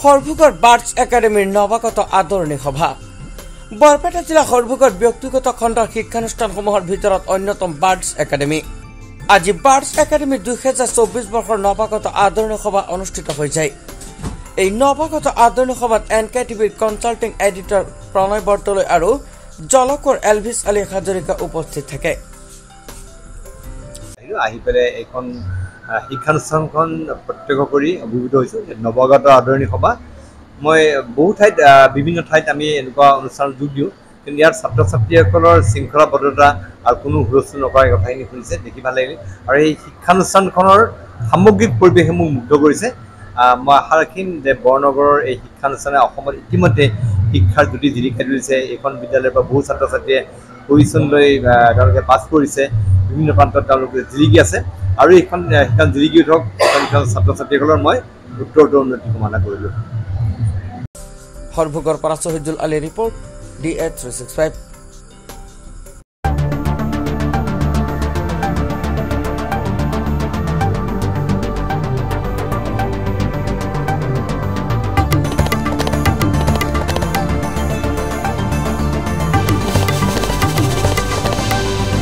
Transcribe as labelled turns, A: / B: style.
A: সৰভোগৰ বাৰ্ডছ একাডেমীৰ নৱাগত আদৰণি সভা বৰপেটা জিলা সৰভোগৰ ব্যক্তিগত খণ্ডৰ শিক্ষানুষ্ঠানসমূহৰ ভিতৰত অন্যতম বাৰ্ডছ একাডেমী আজি বাৰ্ডছ একাডেমীৰ 2024 বৰ্ষৰ নৱাগত আদৰণি সভা অনুষ্ঠিত হৈ যায়। এই নৱাগত আদৰণি সভাত NKTVৰ কনসাল্টিং এডিটৰ প্ৰণয় বৰদলৈ আৰু জলকৰ এলভিছ আলী হাজৰিকা উপস্থিত থাকে।
B: আহি পেলাই এখন শিক্ষানুষ্ঠানখন প্ৰত্যক্ষ কৰি অভিভূত হৈছোঁ। নৱাগত আদৰণি সভা মই বহু ঠাইত বিভিন্ন ঠাইত আমি এনেকুৱা অনুষ্ঠানত যোগ দিওঁ, কিন্তু ইয়াৰ ছাত্ৰ ছাত্ৰীসকলৰ শৃংখলাবদ্ধতা আৰু কোনো হুলস্থুল নকৰাৰ কথাখিনি শুনিছে, দেখি ভাল লাগিলে। আৰু এই শিক্ষানুষ্ঠানখনৰ সামগ্ৰিক পৰিৱেশে মোক মুগ্ধ কৰিছে। মই আশা ৰাখিম যে বৰনগৰৰ এই শিক্ষানুষ্ঠানে অসমত ইতিমধ্যে শিক্ষাৰ জ্যোতি জিলিকাই তুলিছে। এইখন বিদ্যালয়ৰ পৰা বহু ছাত্ৰ ছাত্ৰীয়ে পজিশ্যন লৈ তেওঁলোকে পাছ কৰিছে, বিভিন্ন প্ৰান্তত তেওঁলোকে জিলিকি আছে আৰু এইখন জিলিকি উঠক ছাত্ৰ ছাত্ৰীসকলৰ মই উত্তৰোত্তৰ উন্নতি কামনা কৰিলোঁ।
A: সৰভোগৰ পৰা শহীদুল আলী ৰিপৰ্ট DH365।